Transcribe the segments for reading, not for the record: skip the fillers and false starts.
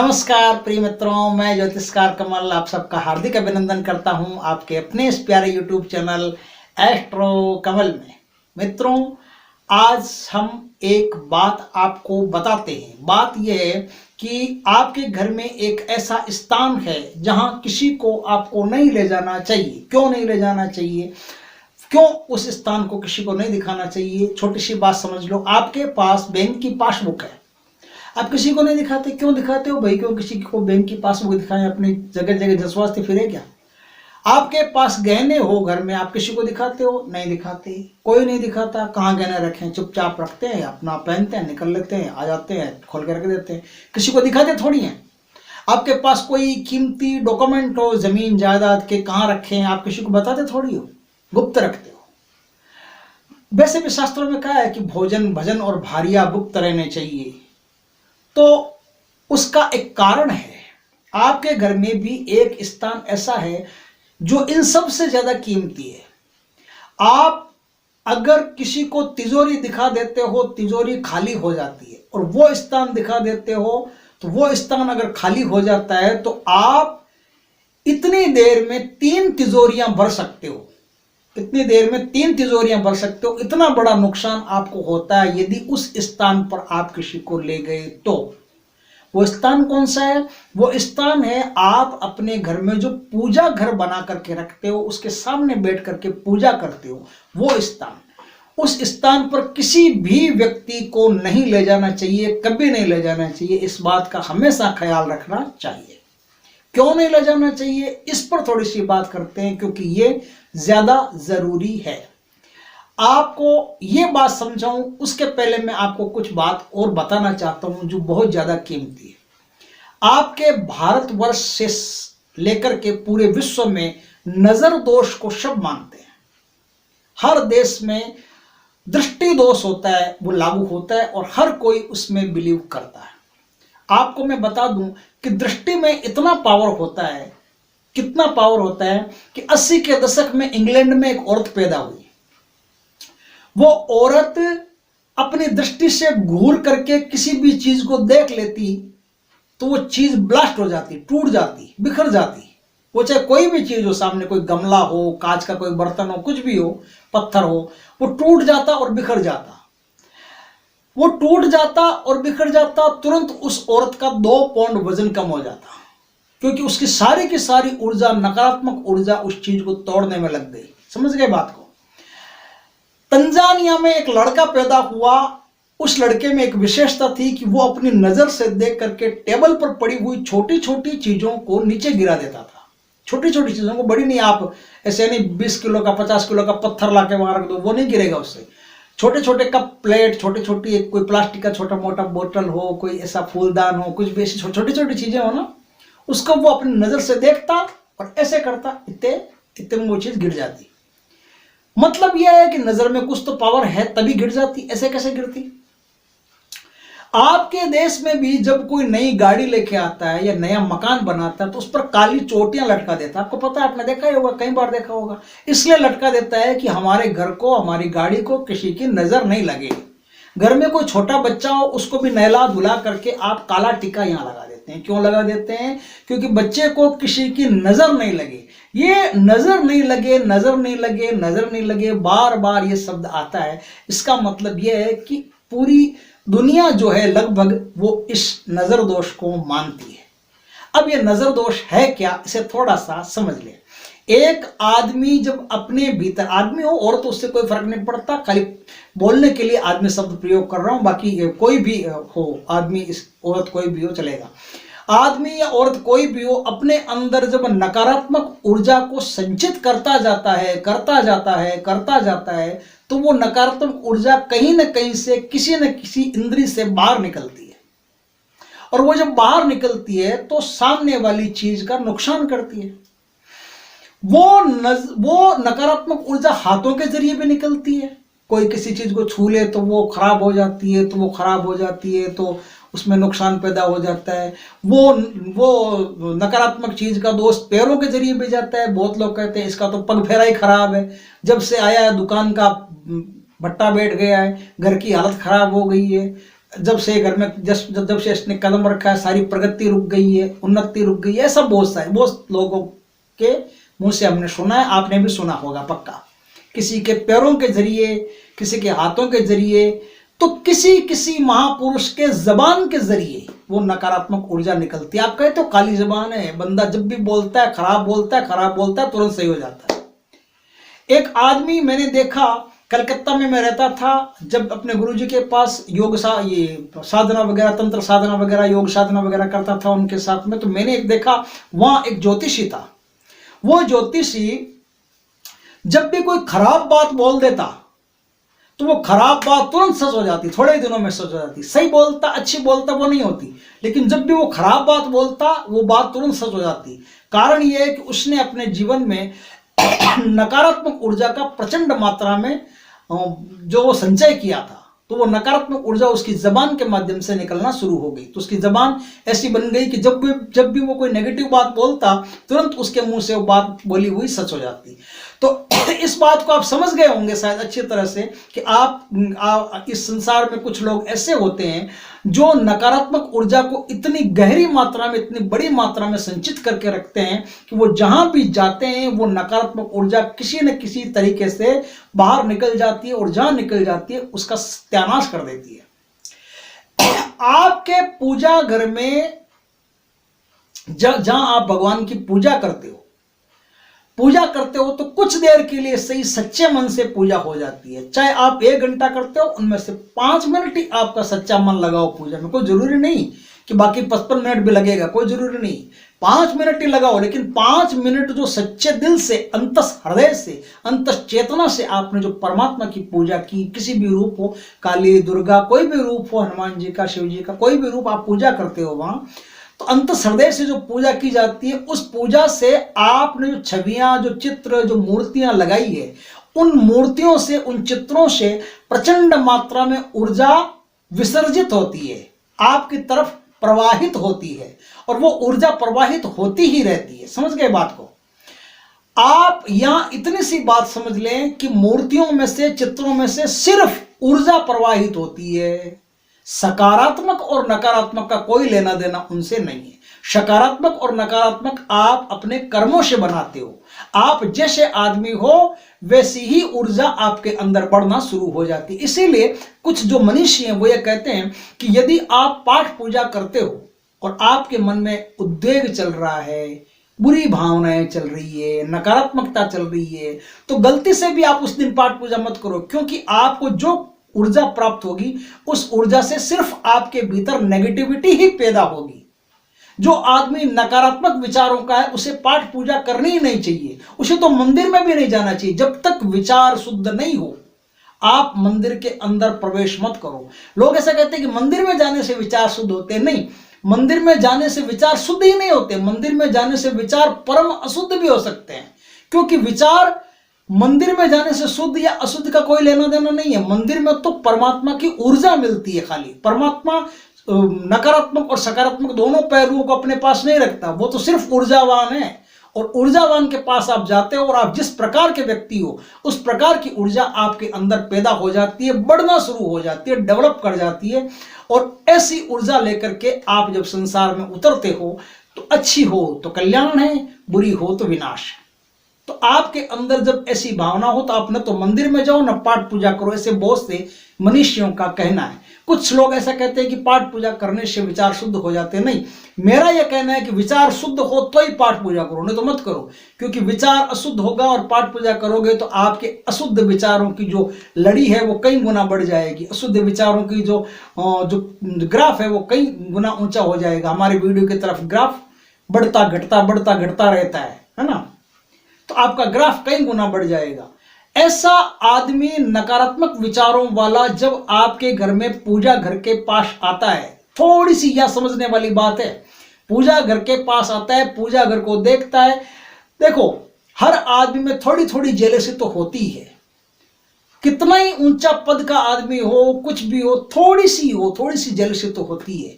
नमस्कार प्रिय मित्रों, मैं ज्योतिषकार कमल आप सबका हार्दिक अभिनंदन करता हूं आपके अपने इस प्यारे यूट्यूब चैनल एस्ट्रो कमल में। मित्रों, आज हम एक बात आपको बताते हैं। बात यह है कि आपके घर में एक ऐसा स्थान है जहां किसी को आपको नहीं ले जाना चाहिए। क्यों नहीं ले जाना चाहिए? क्यों उस स्थान को किसी को नहीं दिखाना चाहिए? छोटी सी बात समझ लो। आपके पास बैंक की पासबुक है, आप किसी को नहीं दिखाते। क्यों दिखाते हो भाई? क्यों किसी को बैंक की पासबुक दिखाएं? अपनी जगह जगह जसवास्ते फिरे क्या? आपके पास गहने हो घर में, आप किसी को दिखाते हो? नहीं दिखाते, कोई नहीं दिखाता। कहाँ गहने रखें? चुपचाप रखते हैं, अपना पहनते हैं, निकल लेते हैं, आ जाते हैं, खोल के रख देते हैं। किसी को दिखाते थोड़ी हैं। आपके पास कोई कीमती डॉक्यूमेंट हो जमीन जायदाद के, कहाँ रखे हैं आप किसी को बताते थोड़ी हो, गुप्त रखते हो। वैसे भी शास्त्रों में कहा है कि भोजन भजन और भारिया गुप्त रहने चाहिए। तो उसका एक कारण है। आपके घर में भी एक स्थान ऐसा है जो इन सब से ज्यादा कीमती है। आप अगर किसी को तिजोरी दिखा देते हो, तिजोरी खाली हो जाती है, और वो स्थान दिखा देते हो तो वो स्थान अगर खाली हो जाता है तो आप इतनी देर में 3 तिजोरियां भर सकते हो। इतनी देर में 3 तिजोरियां भर सकते हो। इतना बड़ा नुकसान आपको होता है यदि उस स्थान पर आप किसी को ले गए तो। वो स्थान कौन सा है? वो स्थान है आप अपने घर में जो पूजा घर बना करके रखते हो, उसके सामने बैठ करके पूजा करते हो, वो स्थान। उस स्थान पर किसी भी व्यक्ति को नहीं ले जाना चाहिए, कभी नहीं ले जाना चाहिए। इस बात का हमेशा ख्याल रखना चाहिए। क्यों नहीं ले जाना चाहिए, इस पर थोड़ी सी बात करते हैं, क्योंकि ये ज्यादा जरूरी है। आपको ये बात समझाऊं उसके पहले मैं आपको कुछ बात और बताना चाहता हूं जो बहुत ज्यादा कीमती है। आपके भारतवर्ष से लेकर के पूरे विश्व में नजर दोष को सब मानते हैं। हर देश में दृष्टि दोष होता है, वो लागू होता है और हर कोई उसमें बिलीव करता है। आपको मैं बता दूं कि दृष्टि में इतना पावर होता है, कितना पावर होता है कि 80 के दशक में इंग्लैंड में एक औरत पैदा हुई। वो औरत अपनी दृष्टि से घूर करके किसी भी चीज को देख लेती तो वो चीज ब्लास्ट हो जाती, टूट जाती, बिखर जाती। वो चाहे कोई भी चीज हो, सामने कोई गमला हो, कांच का कोई बर्तन हो, कुछ भी हो, पत्थर हो, वो टूट जाता और बिखर जाता। वो टूट जाता और बिखर जाता, तुरंत उस औरत का 2 पाउंड वजन कम हो जाता, क्योंकि उसकी सारी की सारी ऊर्जा, नकारात्मक ऊर्जा उस चीज को तोड़ने में लग गई। समझ गए बात को? तंजानिया में एक लड़का पैदा हुआ। उस लड़के में एक विशेषता थी कि वो अपनी नजर से देख करके टेबल पर पड़ी हुई छोटी छोटी चीजों को नीचे गिरा देता था। छोटी छोटी चीजों को, बड़ी नहीं। आप ऐसे नहीं 20 किलो का 50 किलो का पत्थर लाके वहां रख दो, वो नहीं गिरेगा उससे। छोटे छोटे कप, प्लेट, छोटी छोटी कोई प्लास्टिक का छोटा मोटा बोतल हो, कोई ऐसा फूलदान हो, कुछ भी ऐसी छोटी छोटी चीजें हो ना, उसको वो अपनी नजर से देखता और ऐसे करता, इतने इतने में वो चीज गिर जाती। मतलब यह है कि नजर में कुछ तो पावर है, तभी गिर जाती। ऐसे कैसे गिरती? आपके देश में भी जब कोई नई गाड़ी लेके आता है या नया मकान बनाता है तो उस पर काली चोटियां लटका देता है। आपको पता है, आपने देखा ही होगा, कई बार देखा होगा। इसलिए लटका देता है कि हमारे घर को, हमारी गाड़ी को किसी की नजर नहीं लगे। घर में कोई छोटा बच्चा हो, उसको भी नहला धुला करके आप काला टीका यहां लगा देते हैं। क्यों लगा देते हैं? क्योंकि बच्चे को किसी की नजर नहीं लगे। ये नजर नहीं लगे, नजर नहीं लगे, नजर नहीं लगे, बार बार ये शब्द आता है। इसका मतलब यह है कि पूरी दुनिया जो है लगभग वो इस नजर दोष को मानती है। अब ये नजर दोष है क्या, इसे थोड़ा सा समझ ले। एक आदमी जब अपने भीतर, आदमी हो और तो उससे कोई फर्क नहीं पड़ता, खाली बोलने के लिए आदमी शब्द प्रयोग कर रहा हूं, बाकी कोई भी हो, आदमी, इस औरत कोई भी हो चलेगा। आदमी या औरत कोई भी हो, अपने अंदर जब नकारात्मक ऊर्जा को संचित करता जाता है, करता जाता है, करता जाता है, तो वो नकारात्मक ऊर्जा कहीं ना कहीं से, किसी न किसी इंद्रिय से बाहर निकलती है। और वो जब बाहर निकलती है तो सामने वाली चीज का नुकसान करती है। वो नकारात्मक ऊर्जा हाथों के जरिए भी निकलती है। कोई किसी चीज को छू ले तो वो खराब हो जाती है, तो वो खराब हो जाती है, तो उसमें नुकसान पैदा हो जाता है। वो नकारात्मक चीज का दोष पैरों के जरिए भी जाता है। बहुत लोग कहते हैं इसका तो पग फेरा ही खराब है, जब से आया है दुकान का भट्टा बैठ गया है, घर की हालत खराब हो गई है, जब से घर में जब से इसने कदम रखा है सारी प्रगति रुक गई है, उन्नति रुक गई है, ऐसा बहुत लोगों के मुंह से हमने सुना है, आपने भी सुना होगा पक्का। किसी के पैरों के जरिए, किसी के हाथों के जरिए, तो किसी महापुरुष के जबान के जरिए वो नकारात्मक ऊर्जा निकलती है। आप कहे तो काली जबान है, बंदा जब भी बोलता है खराब बोलता है तुरंत सही हो जाता है। एक आदमी मैंने देखा, कलकत्ता में मैं रहता था, जब अपने गुरुजी के पास साधना वगैरह, तंत्र साधना वगैरह, योग साधना वगैरह करता था उनके साथ में, तो मैंने एक देखा वहां एक ज्योतिषी था। वो ज्योतिषी जब भी कोई खराब बात बोल देता तो वो खराब बात तुरंत सच हो जाती, थोड़े ही दिनों में सच हो जाती। सही बोलता, अच्छी बोलता वो नहीं होती, लेकिन जब भी वो खराब बात बोलता वो बात तुरंत सच हो जाती। कारण ये है कि उसने अपने जीवन में नकारात्मक ऊर्जा का प्रचंड मात्रा में जो वो संचय किया था, तो वो नकारात्मक ऊर्जा उसकी जबान के माध्यम से निकलना शुरू हो गई। तो उसकी जबान ऐसी बन गई कि जब भी वो कोई नेगेटिव बात बोलता तुरंत उसके मुंह से वो बात बोली हुई सच हो जाती। तो इस बात को आप समझ गए होंगे शायद अच्छी तरह से कि आप इस संसार में कुछ लोग ऐसे होते हैं जो नकारात्मक ऊर्जा को इतनी गहरी मात्रा में, इतनी बड़ी मात्रा में संचित करके रखते हैं कि वो जहां भी जाते हैं वो नकारात्मक ऊर्जा किसी न किसी तरीके से बाहर निकल जाती है, और जहां निकल जाती है उसका सत्यानाश कर देती है। आपके पूजा घर में जहां आप भगवान की पूजा करते हो तो कुछ देर के लिए सही सच्चे मन से पूजा हो जाती है। चाहे आप 1 घंटा करते हो, उनमें से 5 मिनट ही आपका सच्चा मन लगाओ पूजा में। कोई जरूरी नहीं कि बाकी 55 मिनट भी लगेगा, कोई जरूरी नहीं, 5 मिनट ही लगाओ, लेकिन 5 मिनट जो सच्चे दिल से, अंतस हृदय से, अंतस चेतना से आपने जो परमात्मा की पूजा की, किसी भी रूप हो, काली, दुर्गा, कोई भी रूप हो, हनुमान जी का, शिव जी का, कोई भी रूप आप पूजा करते हो वहां, तो अंत हृदय से जो पूजा की जाती है, उस पूजा से आपने जो छवियां, जो चित्र, जो मूर्तियां लगाई है, उन मूर्तियों से, उन चित्रों से प्रचंड मात्रा में ऊर्जा विसर्जित होती है, आपकी तरफ प्रवाहित होती है, और वो ऊर्जा प्रवाहित होती ही रहती है। समझ गए बात को? आप यहां इतनी सी बात समझ लें कि मूर्तियों में से, चित्रों में से सिर्फ ऊर्जा प्रवाहित होती है। सकारात्मक और नकारात्मक का कोई लेना देना उनसे नहीं है। सकारात्मक और नकारात्मक आप अपने कर्मों से बनाते हो। आप जैसे आदमी हो वैसी ही ऊर्जा आपके अंदर बढ़ना शुरू हो जाती है। इसीलिए कुछ जो मनीषी हैं वो ये कहते हैं कि यदि आप पाठ पूजा करते हो और आपके मन में उद्वेग चल रहा है, बुरी भावनाएं चल रही है, नकारात्मकता चल रही है, तो गलती से भी आप उस दिन पाठ पूजा मत करो, क्योंकि आपको जो ऊर्जा प्राप्त होगी उस ऊर्जा से सिर्फ आपके भीतर नेगेटिविटी ही पैदा होगी। जो आदमी नकारात्मक विचारों का है उसे पाठ पूजा करनी ही नहीं चाहिए, उसे तो मंदिर में भी नहीं जाना चाहिए। जब तक विचार शुद्ध नहीं हो आप मंदिर के अंदर प्रवेश मत करो। लोग ऐसा कहते हैं कि मंदिर में जाने से विचार शुद्ध होते हैं। नहीं, मंदिर में जाने से विचार शुद्ध ही नहीं होते, मंदिर में जाने से विचार परम अशुद्ध भी हो सकते हैं, क्योंकि विचार मंदिर में जाने से शुद्ध या अशुद्ध का कोई लेना देना नहीं है। मंदिर में तो परमात्मा की ऊर्जा मिलती है खाली। परमात्मा नकारात्मक और सकारात्मक दोनों पहलुओं को अपने पास नहीं रखता, वो तो सिर्फ ऊर्जावान है। और ऊर्जावान के पास आप जाते हो और आप जिस प्रकार के व्यक्ति हो उस प्रकार की ऊर्जा आपके अंदर पैदा हो जाती है, बढ़ना शुरू हो जाती है, डेवलप कर जाती है। और ऐसी ऊर्जा लेकर के आप जब संसार में उतरते हो तो अच्छी हो तो कल्याण है, बुरी हो तो विनाश। तो आपके अंदर जब ऐसी भावना हो तो आप न तो मंदिर में जाओ न पाठ पूजा करो, ऐसे बहुत से मनीषियों का कहना है। कुछ लोग ऐसा कहते हैं कि पाठ पूजा करने से विचार शुद्ध हो जाते हैं। नहीं, मेरा यह कहना है कि विचार शुद्ध हो तो ही पाठ पूजा करो, नहीं तो मत करो, क्योंकि विचार अशुद्ध होगा और पाठ पूजा करोगे तो आपके अशुद्ध विचारों की जो लड़ी है वो कई गुना बढ़ जाएगी। अशुद्ध विचारों की जो ग्राफ है वो कई गुना ऊंचा हो जाएगा। हमारे वीडियो की तरफ ग्राफ बढ़ता घटता रहता है ना, तो आपका ग्राफ कई गुना बढ़ जाएगा। ऐसा आदमी नकारात्मक विचारों वाला जब आपके घर में पूजा घर के पास आता है, थोड़ी सी यह समझने वाली बात है, पूजा घर के पास आता है, पूजा घर को देखता है। देखो, हर आदमी में थोड़ी थोड़ी जेलसी तो होती है, कितना ही ऊंचा पद का आदमी हो, कुछ भी हो, थोड़ी सी जेलसी तो होती है।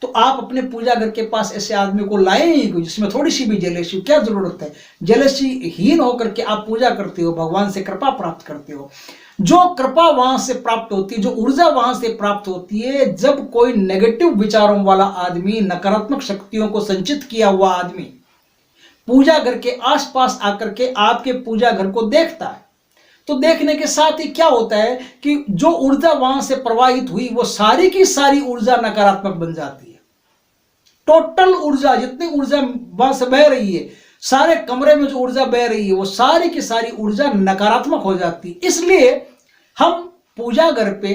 तो आप अपने पूजा घर के पास ऐसे आदमी को लाए ही कोई जिसमें थोड़ी सी भी जेलेसी, क्या जरूरत है। जेलेसी हीन होकर के आप पूजा करते हो, भगवान से कृपा प्राप्त करते हो। जो कृपा वहां से प्राप्त होती है, जो ऊर्जा वहां से प्राप्त होती है, जब कोई नेगेटिव विचारों वाला आदमी, नकारात्मक शक्तियों को संचित किया हुआ आदमी पूजा घर के आसपास आकर के आपके पूजा घर को देखता है, तो देखने के साथ ही क्या होता है कि जो ऊर्जा वहां से प्रवाहित हुई वो सारी की सारी ऊर्जा नकारात्मक बन जाती है। टोटल ऊर्जा, जितनी ऊर्जा वहां से बह रही है, सारे कमरे में जो ऊर्जा बह रही है, वो सारी की सारी ऊर्जा नकारात्मक हो जाती है। इसलिए हम पूजा घर पे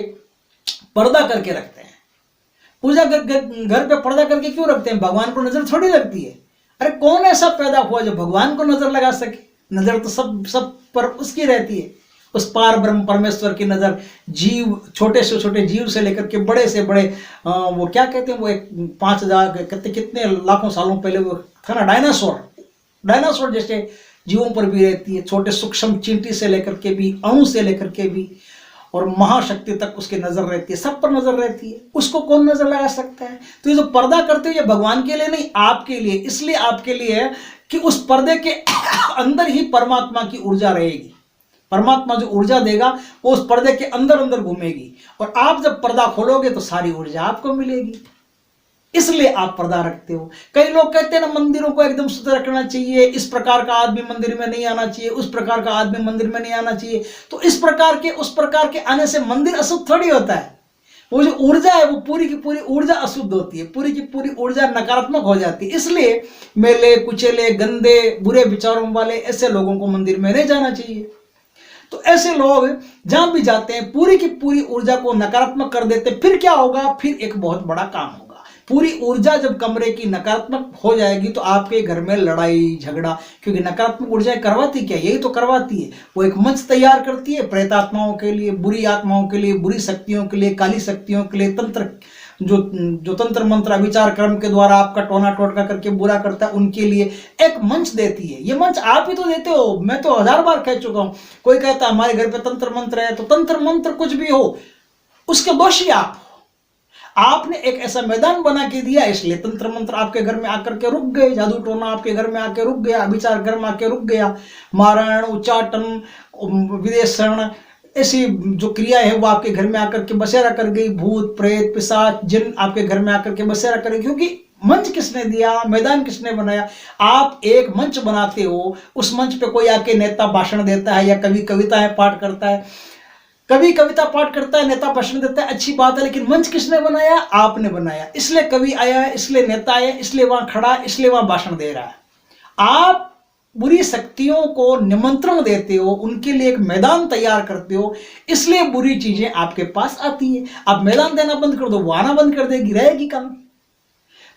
पर्दा करके रखते हैं। पूजा घर पे पर्दा करके क्यों रखते हैं? भगवान को नजर थोड़ी लगती है। अरे कौन ऐसा पैदा हुआ जो भगवान को नजर लगा सके? नजर तो सब पर उसकी रहती है, उस पार ब्रह्म परमेश्वर की नजर। जीव, छोटे से छोटे जीव से लेकर के बड़े से बड़े, वो क्या कहते हैं, वो एक 5000 कितने लाखों सालों पहले वो था ना, डायनासोर जैसे जीवों पर भी रहती है। छोटे सूक्ष्म चींटी से लेकर के भी, अणु से लेकर के भी, और महाशक्ति तक उसकी नजर रहती है, सब पर नजर रहती है। उसको कौन नजर लगा सकता है? तो ये जो पर्दा करते हो ये भगवान के लिए नहीं, आपके लिए। इसलिए आपके लिए है कि उस पर्दे के अंदर ही परमात्मा की ऊर्जा रहेगी। परमात्मा जो ऊर्जा देगा वो उस पर्दे के अंदर अंदर घूमेगी, और आप जब पर्दा खोलोगे तो सारी ऊर्जा आपको मिलेगी। इसलिए आप पर्दा रखते हो। कई लोग कहते हैं ना, मंदिरों को एकदम शुद्ध रखना चाहिए, इस प्रकार का आदमी मंदिर में नहीं आना चाहिए, उस प्रकार का आदमी मंदिर में नहीं आना चाहिए। तो इस प्रकार के उस प्रकार के आने से मंदिर अशुद्ध थोड़ी होता है। वो जो ऊर्जा है वो पूरी की पूरी ऊर्जा अशुद्ध होती है, पूरी की पूरी ऊर्जा नकारात्मक हो जाती है। इसलिए मेले कुचेले, गंदे बुरे विचारों वाले ऐसे लोगों को मंदिर में नहीं जाना चाहिए। तो ऐसे लोग जहां भी जाते हैं पूरी की पूरी ऊर्जा को नकारात्मक कर देते। फिर क्या होगा? फिर एक बहुत बड़ा काम होगा। पूरी ऊर्जा जब कमरे की नकारात्मक हो जाएगी तो आपके घर में लड़ाई झगड़ा, क्योंकि नकारात्मक ऊर्जाएं करवाती क्या? यही तो करवाती है। वो एक मंच तैयार करती है प्रेत आत्माओं के लिए, बुरी आत्माओं के लिए, बुरी शक्तियों के लिए, काली शक्तियों के लिए। तंत्र जो तंत्र मंत्र अभिचार क्रम के द्वारा आपका टोना टोटका करके बुरा करता है, उनके लिए एक मंच देती है। ये मंच आप ही तो देते हो, मैं तो 1000 बार कह चुका हूं। कोई कहता है हमारे घर पे तंत्र मंत्र है, तो तंत्र मंत्र कुछ भी हो, उसके दोषी आप हो। आपने एक ऐसा मैदान बना के दिया, इसलिए तंत्र मंत्र आपके घर में आकर के रुक गए, जादू टोना आपके घर में आके रुक गया, अभिचार कर्म आके रुक गया, मारण, उच्चाटन, विदेशरण, ऐसी जो क्रिया है वो आपके घर में आकर के बसेरा कर गई। भूत प्रेत पिशाच जिन आपके घर में आकर के बसेरा कर गई। क्योंकि मंच किसने दिया? मैदान किसने बनाया? आप एक मंच बनाते हो, उस मंच पे कोई आके नेता भाषण देता है, या कभी कविताएं पाठ करता है, कभी कविता पाठ करता है, नेता भाषण देता है, अच्छी बात है। लेकिन मंच किसने बनाया? आपने बनाया। इसलिए कवि आया है, इसलिए नेता आया, इसलिए वहां खड़ा है, इसलिए वहां भाषण दे रहा है। आप बुरी शक्तियों को निमंत्रण देते हो, उनके लिए एक मैदान तैयार करते हो, इसलिए बुरी चीजें आपके पास आती है। आप मैदान देना बंद कर दो, वो आना बंद कर देगी, रहेगी कहां?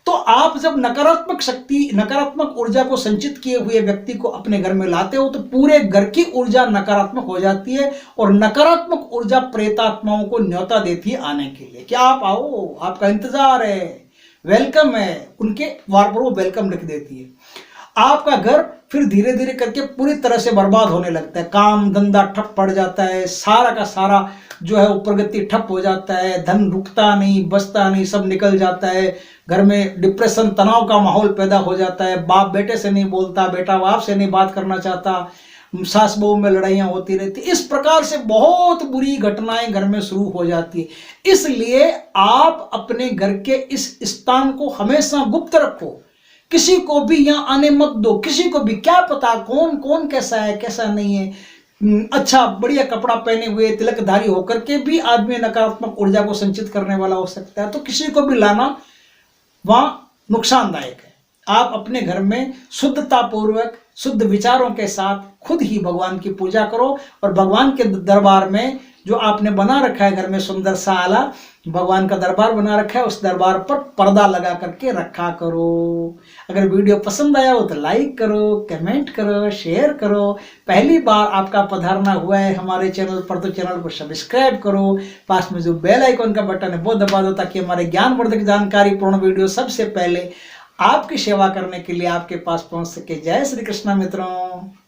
तो आप जब नकारात्मक शक्ति, नकारात्मक ऊर्जा को संचित किए हुए व्यक्ति को अपने घर में लाते हो, तो पूरे घर की ऊर्जा नकारात्मक हो जाती है, और नकारात्मक ऊर्जा प्रेतात्माओं को न्योता देती है आने के लिए कि आप आओ, आपका इंतजार है, वेलकम है। उनके द्वार पर वो वेलकम लिख देती है। आपका घर फिर धीरे धीरे करके पूरी तरह से बर्बाद होने लगता है। काम धंधा ठप पड़ जाता है, सारा का सारा जो है वो प्रगति ठप हो जाता है, धन रुकता नहीं, बचता नहीं, सब निकल जाता है। घर में डिप्रेशन, तनाव का माहौल पैदा हो जाता है। बाप बेटे से नहीं बोलता, बेटा बाप से नहीं बात करना चाहता, सास बहू में लड़ाइयाँ होती रहती। इस प्रकार से बहुत बुरी घटनाएं घर में शुरू हो जाती है। इसलिए आप अपने घर के इस स्थान को हमेशा गुप्त रखो, किसी को भी यहाँ आने मत दो। किसी को भी क्या पता कौन कौन कैसा है कैसा नहीं है। अच्छा बढ़िया कपड़ा पहने हुए तिलकधारी होकर के भी आदमी नकारात्मक ऊर्जा को संचित करने वाला हो सकता है। तो किसी को भी लाना वहां नुकसानदायक है। आप अपने घर में शुद्धता पूर्वक, शुद्ध विचारों के साथ खुद ही भगवान की पूजा करो, और भगवान के दरबार में जो आपने बना रखा है घर में सुंदर सा आला, भगवान का दरबार बना रखा है, उस दरबार पर पर्दा लगा करके रखा करो। अगर वीडियो पसंद आया हो तो लाइक करो, कमेंट करो, शेयर करो। पहली बार आपका पधारना हुआ है हमारे चैनल पर तो चैनल को सब्सक्राइब करो। पास में जो बेल आइकन का बटन है वो दबा दो, ताकि हमारे ज्ञानवर्धक जानकारी पूर्ण वीडियो सबसे पहले आपकी सेवा करने के लिए आपके पास पहुंच सके। जय श्री कृष्ण मित्रों।